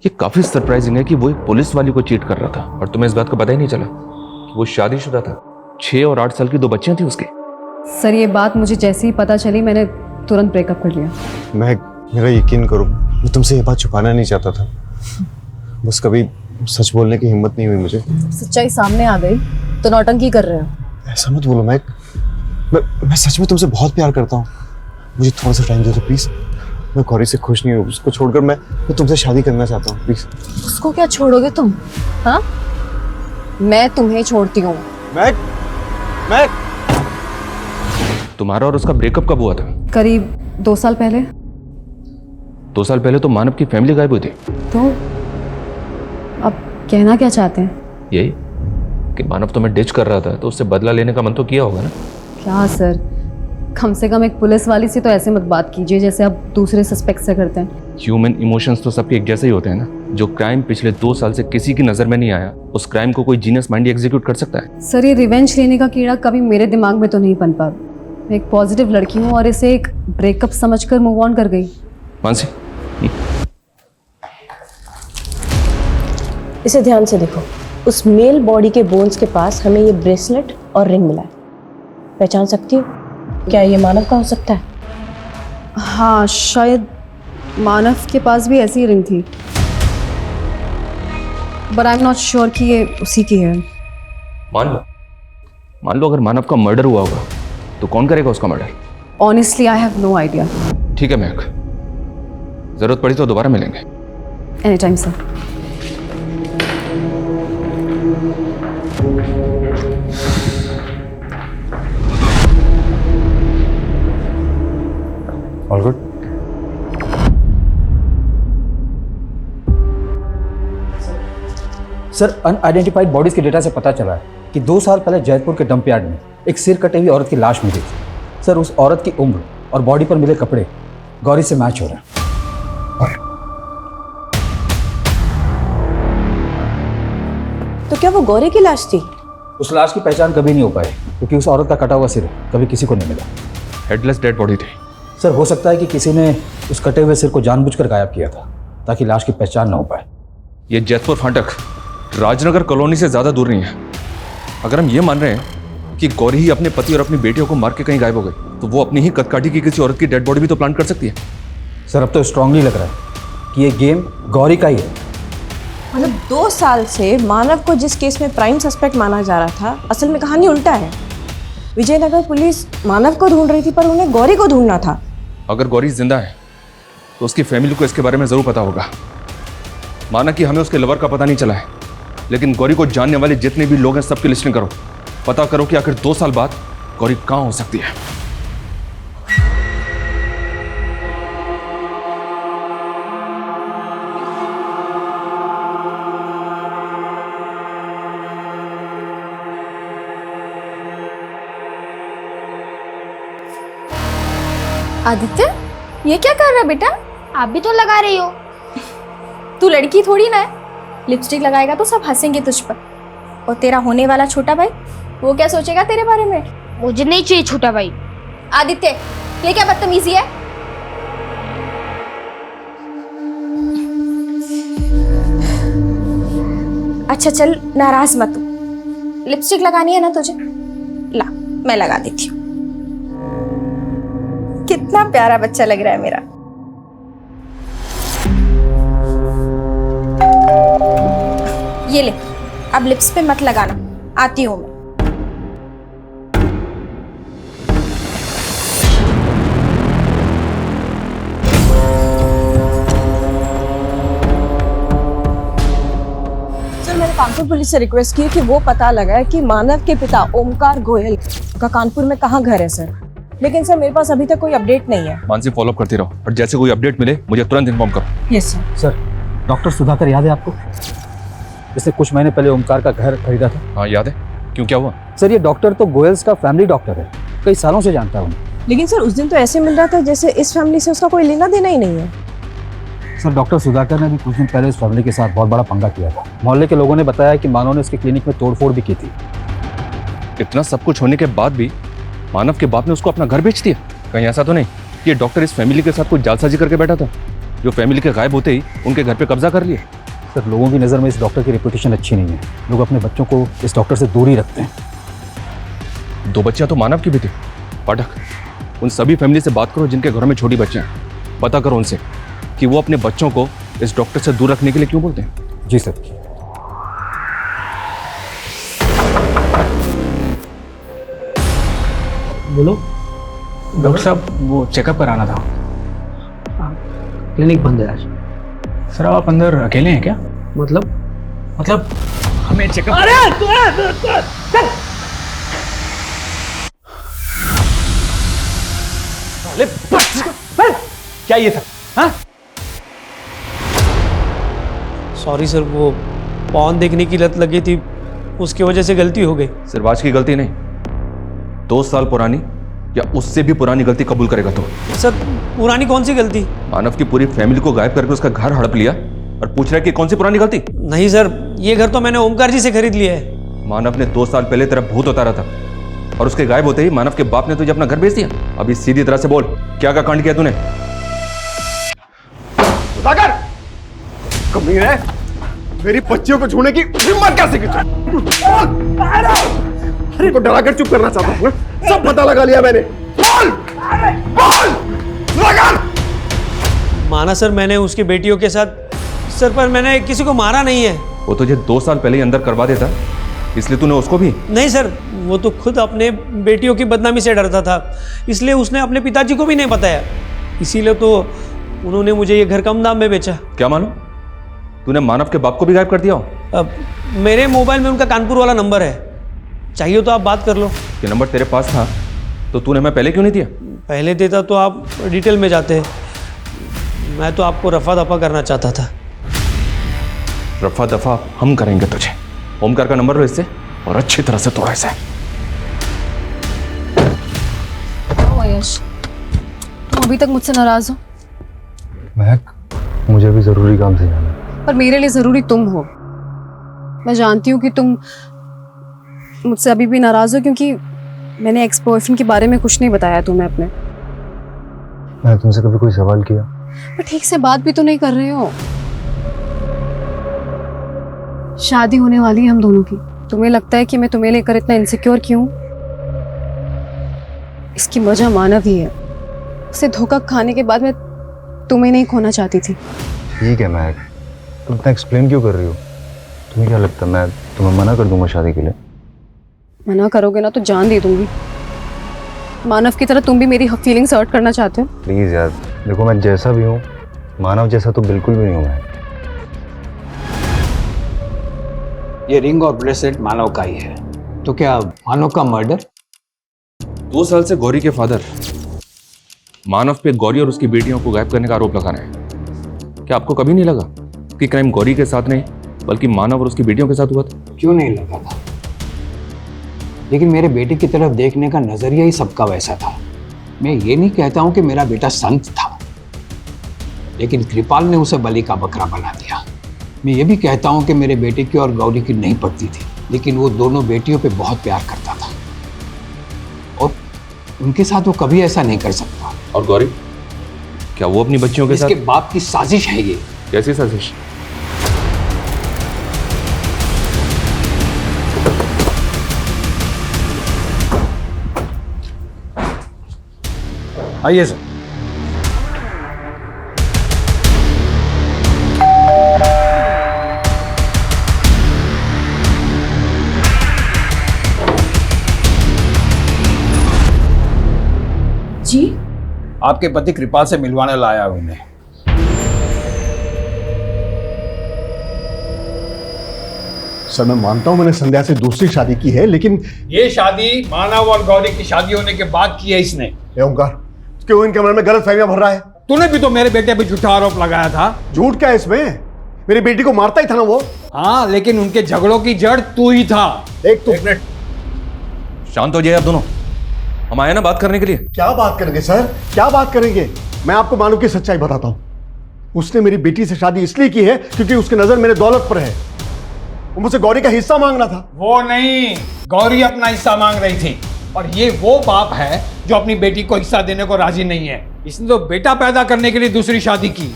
ये काफी सरप्राइजिंग है कि वो एक पुलिस वाली को चीट कर रहा था और तुम्हें इस बात का पता ही नहीं चला कि वो शादीशुदा था। 6 और 8 साल की 2 बच्चियां थी उसके। सर ये बात मुझे जैसे ही पता चली मैंने तुरंत ब्रेकअप कर लिया। मेरा यकीन करो, मैं तुमसे ये बात छुपाना नहीं चाहता था, बस कभी सच बोलने की हिम्मत नहीं हुई मुझे। सच्चाई सामने आ गई तो नौटंकी कर रहे हो। ऐसा मत बोलो मैं सच में तुमसे बहुत प्यार करता हूँ, मुझे थोड़ा सा टाइम दे दो प्लीज। मैं गौरी से खुश नहीं हूँ, उसको छोड़कर मैं तुमसे शादी करना चाहता हूँ प्लीज। उसको क्या छोड़ोगे तुम? हाँ, मैं तुम्हें छोड़ती हूँ। मैं तुम्हारा और उसका ब्रेकअप कब हुआ था? करीब 2 साल पहले। 2 साल पहले तो मानव की फैमिली गायब हुई थी। तो अब कहना क्या चाहते हैं? यही कि मानव तुम्हें डिच कर रहा था तो उससे बदला लेने का मन तो किया होगा ना? क्या सर, कम से कम एक पुलिस वाली से तो ऐसे मत बात कीजिए जैसे आप दूसरे सस्पेक्ट से करते हैं। ह्यूमन इमोशंस तो सबके एक जैसे ही होते हैं ना। जो क्राइम पिछले 2 साल से किसी की नजर में नहीं आया, उस क्राइम को कोई जीनियस माइंड एग्जीक्यूट कर सकता है? सर ये रिवेंज लेने का कीड़ा कभी मेरे दिमाग में तो नहीं पनपा। मैं एक पॉजिटिव लड़की हूँ और इसे एक ब्रेकअप समझकर मूव ऑन कर गई। मानसी, इसे ध्यान से देखो, उस मेल बॉडी के बोन्स के पास हमें ये ब्रेसलेट और रिंग मिला है। पहचान सकती हो? क्या ये मानव का हो सकता है? हाँ, शायद मानव के पास भी ऐसी रिंग थी, but I am not sure कि ये उसी की है। मान लो अगर मानव का मर्डर हुआ होगा तो कौन करेगा उसका murder? Honestly I have no idea. ठीक है महक, जरूरत पड़ी तो दोबारा मिलेंगे। Any time sir. All good? Sir unidentified bodies के डेटा से पता चला है कि 2 साल पहले जयपुर के डंप यार्ड में एक सिर कटे हुई औरत की लाश मिली थी। सर उस औरत की उम्र और बॉडी पर मिले कपड़े गौरी से मैच हो रहे हैं। तो क्या वो गौरी की लाश थी? उस लाश की पहचान कभी नहीं हो पाई क्योंकि उस औरत का कटा हुआ सिर कभी किसी को नहीं मिला। हेडलेस डेड बॉडी थी। सर हो सकता है कि किसी ने उस कटे हुए सिर को जानबूझकर गायब किया था ताकि लाश की पहचान ना हो पाए। ये जैतपुर फाटक राजनगर कॉलोनी से ज़्यादा दूर नहीं है। अगर हम ये मान रहे हैं कि गौरी ही अपने पति और अपनी बेटियों को मार के कहीं गायब हो गई, तो वो अपनी ही कदकाठी की किसी औरत की डेड बॉडी भी तो प्लांट कर सकती है। सर अब तो स्ट्रांगली लग रहा है कि ये गेम गौरी का ही है। मतलब 2 साल से मानव को जिस केस में प्राइम सस्पेक्ट माना जा रहा था, असल में कहानी उल्टा है। विजयनगर पुलिस मानव को ढूंढ रही थी पर उन्हें गौरी को ढूंढना था। अगर गौरी जिंदा है तो उसकी फैमिली को इसके बारे में ज़रूर पता होगा। माना कि हमें उसके लवर का पता नहीं चला है, लेकिन गौरी को जानने वाले जितने भी लोग हैं सबकी लिस्टिंग करो। पता करो कि आखिर 2 साल बाद गौरी कहाँ हो सकती है। आदित्य, ये क्या कर रहा है बेटा? आप भी तो लगा रही हो। तू लड़की थोड़ी ना है, लिपस्टिक लगाएगा तो सब हंसेंगे तुझ पर। और तेरा होने वाला छोटा भाई, वो क्या सोचेगा तेरे बारे में? मुझे नहीं चाहिए छोटा भाई। आदित्य, ये क्या बदतमीजी है? अच्छा चल, नाराज मत हो। लिपस्टिक लगानी है ना तुझे? ला, मैं लगा देती हूँ। कितना प्यारा बच्चा लग रहा है मेरा। ये ले, अब लिप्स पे मत लगाना, आती हूं मैं। सर मैंने कानपुर पुलिस से रिक्वेस्ट की कि वो पता लगाए कि मानव के पिता ओमकार गोयल का कानपुर में कहाँ घर है सर। लेकिन सर मेरे पास अभी तक कोई अपडेट नहीं है। मानसी फॉलोअप करती रहो और जैसे कोई अपडेट मिले मुझे तुरंत इन्फॉर्म करो। Yes sir. Sir doctor Sudhakar याद है आपको? इसने कुछ महीने पहले ओमकार का घर खरीदा था। हाँ याद है। क्यों, क्या हुआ? सर ये डॉक्टर तो गोयल्स का फैमिली डॉक्टर है, कई सालों से जानता हूँ। लेकिन सर उस दिन तो ऐसे मिल रहा था जैसे इस फैमिली से उसका कोई लेना देना ही नहीं है। सर डॉक्टर सुधाकर ने भी कुछ दिन पहले इस फैमिली के साथ बहुत बड़ा पंगा किया था। मोहल्ले के लोगों ने बताया कि मानव ने उसके क्लिनिक में तोड़फोड़ भी की थी। इतना सब कुछ होने के बाद भी मानव के बाप ने उसको अपना घर बेच दिया? कहीं ऐसा तो नहीं कि डॉक्टर इस फैमिली के साथ कुछ जालसाजी करके बैठा था, जो फैमिली के गायब होते ही उनके घर पे कब्जा कर लिया? सर लोगों की नज़र में इस डॉक्टर की रेपुटेशन अच्छी नहीं है। लोग अपने बच्चों को इस डॉक्टर से दूर ही रखते हैं। 2 बच्चियां तो मानव की भी थी। पाठक, उन सभी फैमिली से बात करो जिनके घरों में छोटी बच्चियां हैं। पता करो उनसे कि वो अपने बच्चों को इस डॉक्टर से दूर रखने के लिए क्यों बोलते हैं। जी सर। बोलो। डॉक्टर साहब, वो चेकअप कराना था। क्लिनिक बंद है आज। सर आप अंदर अकेले हैं क्या? मतलब हमें चेकअप। क्या ये था? हाँ? सॉरी सर, वो पौन देखने की लत लगी थी, उसकी वजह से गलती हो गई। सिर्फ आज की गलती नहीं, 2 साल पुरानी या उससे भी पुरानी गलती कबूल करेगा तो? सर पुरानी कौन सी गलती? मानव की पूरी फैमिली को गायब करके उसका घर हड़प लिया और पूछ रहा है कि कौन सी पुरानी गलती? नहीं सर, ये घर तो मैंने ओमकार जी से खरीद लिया है। मानव ने 2 साल पहले तेरा भूत उतारा था और उसके गायब होते ही मानव के बाप ने तुझे अपना घर बेच दिया। अभी सीधी तरह से बोल, क्या का कांड किया तूने? सुधाकर, कमीने है, मेरी बच्चियों को छूने की हिम्मत कैसे की? उनको डरा कर चुप करना चाहता हूँ। सब पता लगा लिया मैंने। बोल! बोल! सुधाकर! माना सर, मैंने उसकी बेटियों के साथ सर, पर मैंने किसी को मारा नहीं है। वो तुझे 2 साल पहले ही अंदर करवा देता, इसलिए तूने उसको भी? नहीं सर, वो तो खुद अपने बेटियों की बदनामी से डरता था, इसलिए उसने अपने पिताजी को भी नहीं बताया। इसीलिए तो उन्होंने मुझे ये घर कम दाम में बेचा। क्या मालूम तूने मानव के बाप को भी गायब कर दिया हो? अब मेरे मोबाइल में उनका कानपुर वाला नंबर है, चाहिए तो आप बात कर लो। ये नंबर तेरे पास था तो तूने मैं पहले क्यों नहीं दिया? पहले देता तो आप डिटेल में जाते, मैं तो आपको रफा दफा करना चाहता था। रफा दफा हम करेंगे तुझे। ओमकार का नंबर लो इससे और अच्छी तरह से तोड़ा इसे। यश, तुम अभी तक मुझसे नाराज हो? महक, मुझे भी जरूरी काम से जाना है। पर मेरे लिए जरूरी तुम हो। मैं जानती हूँ कि तुम मुझसे अभी भी नाराज हो क्योंकि मैंने एक्स बॉयफ्रेंड के बारे में कुछ नहीं बताया तुम्हें अपने। मैंने तुमसे कभी कोई सवाल किया? पर ठीक से बात भी तो नहीं कर रहे हो। शादी होने वाली है हम दोनों की। तुम्हें लगता है कि मैं तुम्हें लेकर इतना इनसिक्योर क्यों? इसकी वजह मानव ही है। उसे धोखा खाने के बाद मैं तुम्हें नहीं खोना चाहती थी। ठीक है महक, तुम इतना एक्सप्लेन क्यों कर रही हो? तुम्हें क्या लगता है मैं तुम्हें मना कर दूंगा शादी के लिए? मना करोगे ना तो जान दे दूंगी। मानव की तरह तुम भी मेरी फीलिंग्स हर्ट करना चाहते हो? प्लीज यार, देखो मैं जैसा भी हूँ, मानव जैसा तो बिल्कुल भी नहीं हूँ मैं। ये रिंग और ब्रेसलेट मानव का ही है, तो क्या मानव का मर्डर? 2 साल से गौरी के फादर मानव पे गौरी और उसकी बेटियों को गायब करने का आरोप लगाना है। क्या आपको कभी नहीं लगा कि क्राइम गौरी के साथ नहीं बल्कि मानव और उसकी बेटियों के साथ हुआ था? क्यों नहीं लगा था, लेकिन मेरे बेटे की तरफ देखने का नजरिया ही सबका वैसा था। मैं ये नहीं कहता हूं कि मेरा बेटा संत था, लेकिन कृपाल ने उसे बलि का बकरा बना दिया। मैं ये भी कहता हूं कि मेरे बेटे की और गौरी की नहीं पड़ती थी, लेकिन वो दोनों बेटियों पे बहुत प्यार करता था और उनके साथ वो कभी ऐसा नहीं कर सकता। और गौरी, क्या वो अपनी बच्चियों के साथ? इसके बाप की साजिश है ये। कैसी साजिश? आइए सर। जी, आपके पति कृपाल से मिलवाने लाया हूं उन्हें। सर मैं मानता हूं मैंने संध्या से दूसरी शादी की है, लेकिन ये शादी मानव और गौरी की शादी होने के बाद की है इसने। ओमकार, क्यों इनके मन में गलत फहमियां भर रहा है? तूने भी तो मेरे बेटे पे झूठा आरोप लगाया था। झूठ क्या है इसमें? मेरी बेटी को मारता ही था ना वो। हाँ, लेकिन उनके झगड़ों की जड़ तू ही था। एक मिनट, शांत हो जाइए आप दोनों। हम आए ना बात करने के लिए। क्या बात करेंगे सर, क्या बात करेंगे? मैं आपको मानव की सच्चाई बताता हूं। उसने मेरी बेटी से शादी इसलिए की है क्योंकि उसकी नजर मेरे दौलत पर है। वो मुझसे गौरी का हिस्सा मांगना था। वो नहीं, गौरी अपना हिस्सा मांग रही थी और ये वो बाप है जो अपनी बेटी को हिस्सा देने को राजी नहीं है। इसने तो बेटा पैदा करने के लिए दूसरी शादी की।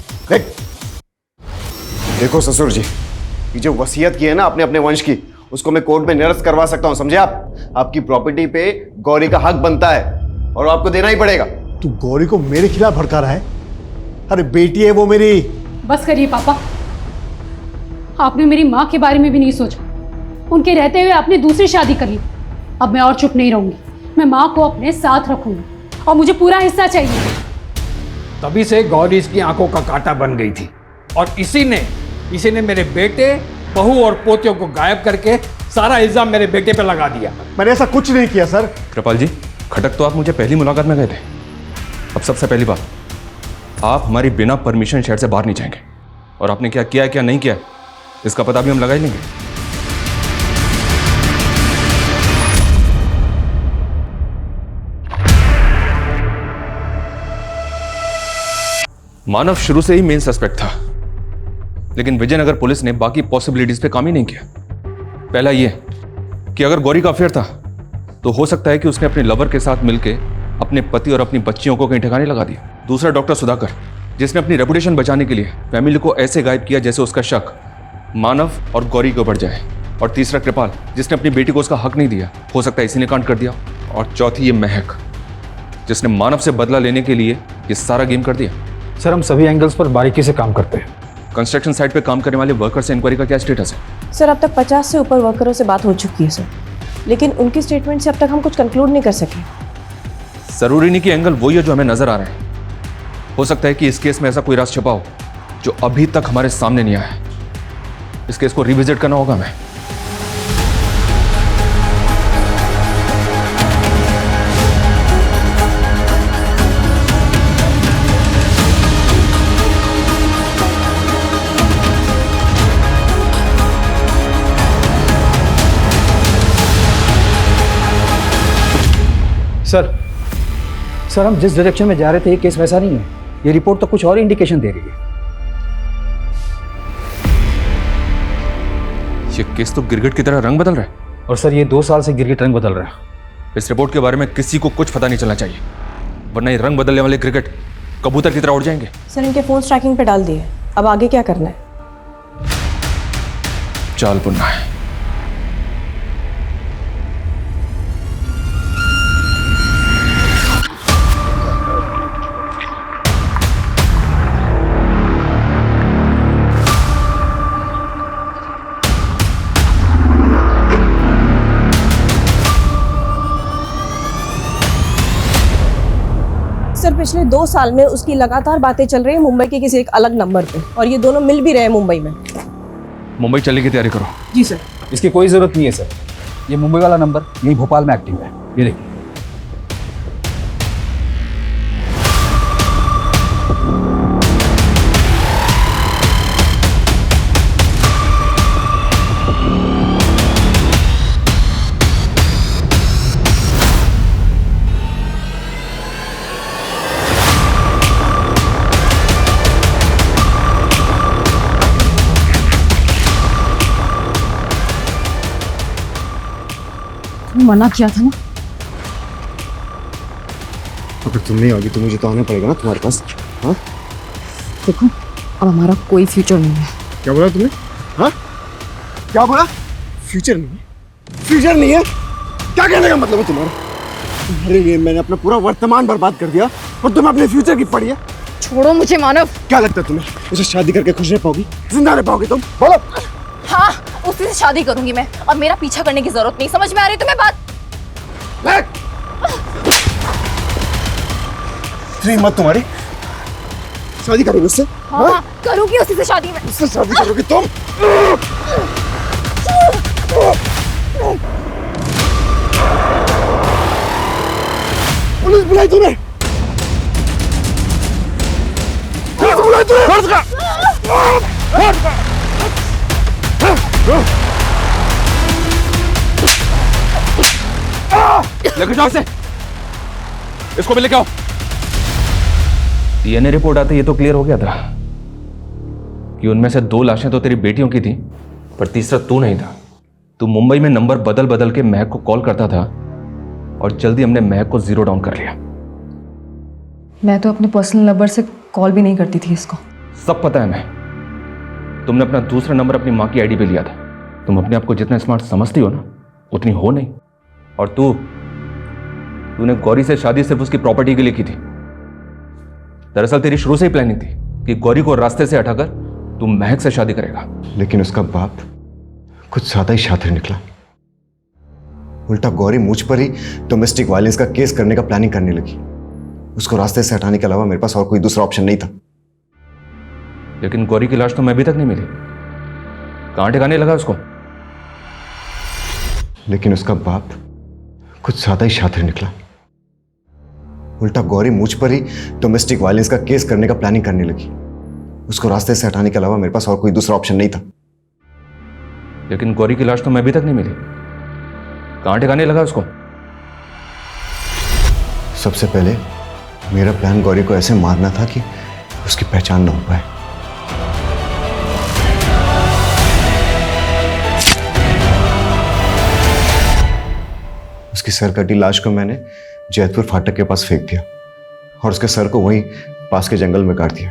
देखो ससुर जी, ये जो वसीयत की है ना अपने अपने वंश की, उसको मैं कोर्ट में निरस्त करवा सकता हूं, समझे आप? आपकी प्रॉपर्टी पे गौरी का हक बनता है और आपको देना ही पड़ेगा। तू गौरी को मेरे खिलाफ भड़का रहा है? अरे बेटी है वो मेरी। बस करिए पापा, आपने मेरी माँ के बारे में भी नहीं सोचा। उनके रहते हुए आपने दूसरी शादी कर ली। अब मैं और चुप नहीं रहूंगी, मैं माँ को अपने साथ रखूंगी और मुझे पूरा हिस्सा चाहिए। तभी से गौरी इसकी आंखों का कांटा बन गई थी और इसी ने मेरे बेटे, बहू और पोतियों को गायब करके सारा इल्जाम मेरे बेटे पे लगा दिया। मैंने ऐसा कुछ नहीं किया सर। कृपाल जी, खटक तो आप मुझे पहली मुलाकात में गए थे। अब सबसे पहली बात, आप हमारी बिना परमिशन शहर से बाहर नहीं जाएंगे और आपने क्या किया है क्या नहीं किया है इसका पता भी हम लगा ही लेंगे। मानव शुरू से ही मेन सस्पेक्ट था, लेकिन विजयनगर पुलिस ने बाकी पॉसिबिलिटीज पे काम ही नहीं किया। पहला ये कि अगर गौरी का अफेयर था तो हो सकता है कि उसने अपने लवर के साथ मिलकर अपने पति और अपनी बच्चियों को कहीं ठिकाने लगा दिया। दूसरा डॉक्टर सुधाकर, जिसने अपनी रेपुटेशन बचाने के लिए फैमिली को ऐसे गायब किया जैसे उसका शक मानव और गौरी के ऊपर जाए। और तीसरा कृपाल, जिसने अपनी बेटी को उसका हक नहीं दिया, हो सकता है इसी ने कांड कर दिया। और चौथी ये महक, जिसने मानव से बदला लेने के लिए ये सारा गेम कर दिया। सर हम सभी एंगल्स पर बारीकी से काम करते हैं। कंस्ट्रक्शन साइट पे काम करने वाले वर्कर से इंक्वायरी का क्या स्टेटस है? सर अब तक 50 से ऊपर वर्करों से बात हो चुकी है सर, लेकिन उनकी स्टेटमेंट से अब तक हम कुछ कंक्लूड नहीं कर सके। जरूरी नहीं कि एंगल वही है जो हमें नजर आ रहा है। हो सकता है कि इस केस में ऐसा कोई राज छुपा हो जो अभी तक हमारे सामने नहीं आया है। इस केस को रिविजिट करना होगा हमें। सर हम जिस डायरेक्शन में जा रहे थे ये केस वैसा नहीं है। ये रिपोर्ट तो कुछ और इंडिकेशन दे रही है। ये केस तो गिरगिट की तरह रंग बदल रहा है। और सर ये 2 साल से गिरगिट रंग बदल रहा है। इस रिपोर्ट के बारे में किसी को कुछ पता नहीं चलना चाहिए, वरना ये रंग बदलने वाले गिरगिट कबूतर की तरह उड़ जाएंगे। सर इनके फोन ट्रैकिंग पे डाल दिए, अब आगे क्या करना है? चाल बुनना है। सर पिछले 2 साल में उसकी लगातार बातें चल रही है मुंबई के किसी एक अलग नंबर पे, और ये दोनों मिल भी रहे हैं मुंबई में। मुंबई चलने की तैयारी करो। जी सर। इसकी कोई ज़रूरत नहीं है सर। ये मुंबई वाला नंबर यही भोपाल में एक्टिव है। ये देखिए। मना किया था ना। अगर तुम नहीं आओगी तो मुझे तो आना पड़ेगा ना तुम्हारे पास। हाँ देखो अब हमारा कोई फ्यूचर नहीं है। क्या बोला तुमने? हाँ क्या बोला? फ्यूचर नहीं है? फ्यूचर नहीं है क्या कहने का मतलब है तुम्हारा? तुम्हारे लिए मैंने अपना पूरा वर्तमान बर्बाद कर दिया और तुम्हें अपने फ्यूचर की पड़ी है। छोड़ो मुझे मानव। क्या लगता है तुम्हें उसे शादी करके खुश रह पाओगी, जिंदा रह पाओगी तुम? बोलो। हाँ उसी से शादी करूंगी मैं, और मेरा पीछा करने की जरूरत नहीं। समझ में आ रही तुम्हें बात? हिम्मत तुम्हारी? शादी करोगे उससे? हाँ करूंगी उसी से शादी में। उससे शादी करोगी तुम? पुलिस बुलाई तूने? पुलिस बुलाई तूने? लेके जाओ इसे, इसको भी लेके आओ। डीएनए रिपोर्ट आते ये तो क्लियर हो गया था कि उनमें से 2 लाशें तो तेरी बेटियों की थी, पर तीसरा तू नहीं था। तू मुंबई में नंबर बदल बदल के महक को कॉल करता था और जल्दी हमने महक को 0 डाउन कर लिया। मैं तो अपने पर्सनल नंबर से कॉल भी नहीं करती थी इसको। सब पता है मैं। तुमने अपना दूसरा नंबर अपनी माँ की आईडी पे लिया था। तुम अपने आप को जितना स्मार्ट समझती हो ना उतनी हो नहीं। और तूने गौरी से शादी सिर्फ उसकी प्रॉपर्टी के लिए की थी। दरअसल तेरी शुरू से ही प्लानिंग थी कि गौरी को रास्ते से हटाकर तू महक से शादी करेगा। लेकिन उसका बाप कुछ ज्यादा ही शातिर निकला। उल्टा गौरी मुझ पर ही डोमेस्टिक वायलेंस का केस करने का प्लानिंग करने लगी। उसको रास्ते से हटाने के अलावा मेरे पास और कोई दूसरा ऑप्शन नहीं था। लेकिन गौरी की लाश तो मैं अभी तक नहीं मिली। कहां ठिकाने लगा उसको? लेकिन उसका बाप कुछ ज्यादा ही शातिर निकला। उल्टा गौरी मुझ पर ही डोमेस्टिक वायलेंस का केस करने का प्लानिंग करने लगी। उसको रास्ते से हटाने के अलावा मेरे पास और कोई दूसरा ऑप्शन नहीं था। लेकिन गौरी की लाश तो मैं अभी तक नहीं मिली। कहां ठिकाने लगा उसको? सबसे पहले मेरा प्लान गौरी को ऐसे मारना था कि उसकी पहचान न हो पाए। उसकी सर कटी लाश को मैंने जैतपुर फाटक के पास फेंक दिया और उसके सर को वहीं पास के जंगल में काट दिया।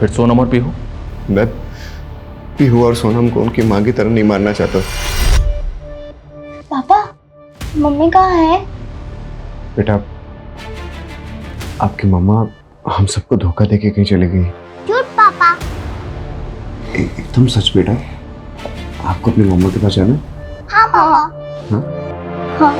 फिर सोनम और पीहू? मैं पीहू और सोनम को उनकी मां की तरह नहीं मारना चाहता। पापा मम्मी कहाँ है? बेटा आपकी मम्मा हम सबको धोखा देके कहीं चली गई। झूठ पापा। एकदम सच बेटा। आपको अपनी मम्मा के पास जाना? हाँ पापा। हाँ? हाँ।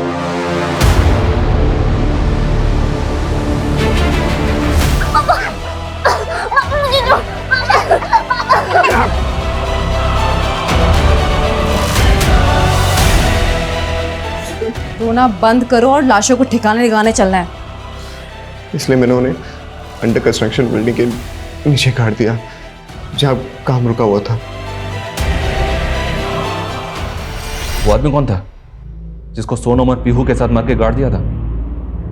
रोना बंद करो और लाशों को ठिकाने लगाने चलना है। इसलिए मैंने उन्हें अंडर कंस्ट्रक्शन बिल्डिंग के नीचे काट दिया जहाँ काम रुका हुआ था। वो आदमी कौन था जिसको सोनम और पीहू के साथ मार के गाड़ दिया था?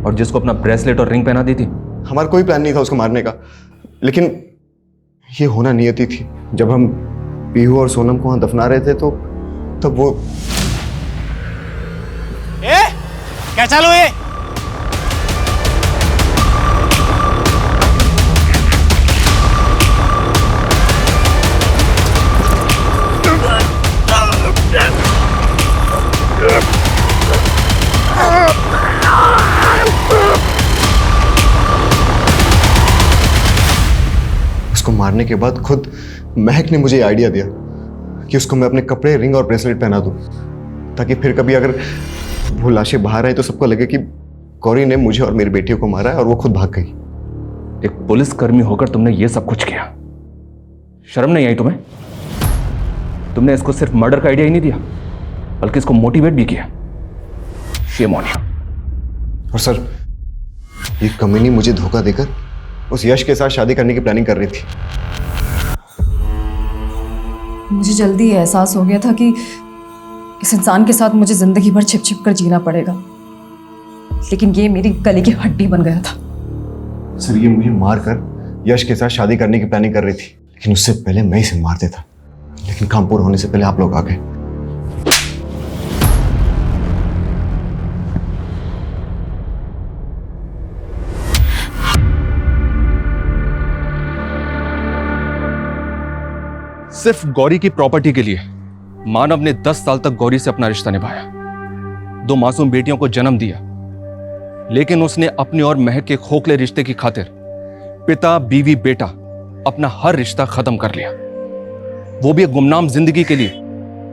और जिसको अपना ब्रेसलेट और रिंग पहना दी थी? हमारा कोई प्लान नहीं था उसको मारने का, लेकिन ये होना नियति थी। जब हम पीहू और सोनम को वहां दफना रहे थे तो तब वो क्या चालू है? उसको मारने के बाद खुद महक ने मुझे आइडिया दिया कि उसको मैं अपने कपड़े, रिंग और ब्रेसलेट पहना दूं, ताकि फिर कभी अगर वो लाशें बाहर आई तो सबको लगे कि गौरी ने मुझे और मेरी बेटियों को मारा है और वो खुद भाग गई। एक पुलिसकर्मी होकर तुमने ये सब कुछ किया, शर्म नहीं आई तुम्हें? तुमने इसको सिर्फ मर्डर का आइडिया ही नहीं दिया, बल्कि इसको मोटिवेट भी किया। Shame on you. और सर, ये कमीनी मुझे धोखा देकर उस यश के साथ शादी करने की प्लानिंग कर रही थी। मुझे जल्दी एहसास हो गया था कि इस इंसान के साथ मुझे जिंदगी भर छिप छिप कर जीना पड़ेगा, लेकिन ये मेरी गले की हड्डी बन गया था। सर, ये मुझे मारकर यश के साथ शादी करने की प्लानिंग कर रही थी, लेकिन उससे पहले मैं इसे मार देता। लेकिन काम पूरा होने से पहले आप लोग आ गए। सिर्फ गौरी की प्रॉपर्टी के लिए मानव ने 10 साल तक गौरी से अपना रिश्ता निभाया, 2 मासूम बेटियों को जन्म दिया, लेकिन उसने अपने और महक के खोखले रिश्ते की खातिर पिता, बीवी, बेटा अपना हर रिश्ता खत्म कर लिया, वो भी एक गुमनाम जिंदगी के लिए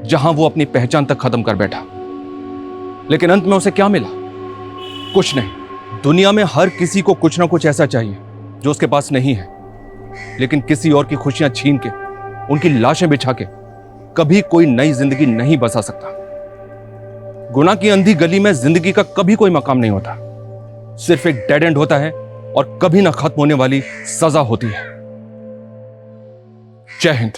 जहां वो अपनी पहचान तक खत्म कर बैठा। लेकिन अंत में उसे क्या मिला? कुछ नहीं। दुनिया में हर किसी को कुछ ना कुछ ऐसा चाहिए जो उसके पास नहीं है, लेकिन किसी और की खुशियां छीन के, उनकी लाशें बिछा के कभी कोई नई जिंदगी नहीं बसा सकता। गुनाह की अंधी गली में जिंदगी का कभी कोई मकाम नहीं होता, सिर्फ एक डेड एंड होता है और कभी ना खत्म होने वाली सजा होती है। जय हिंद।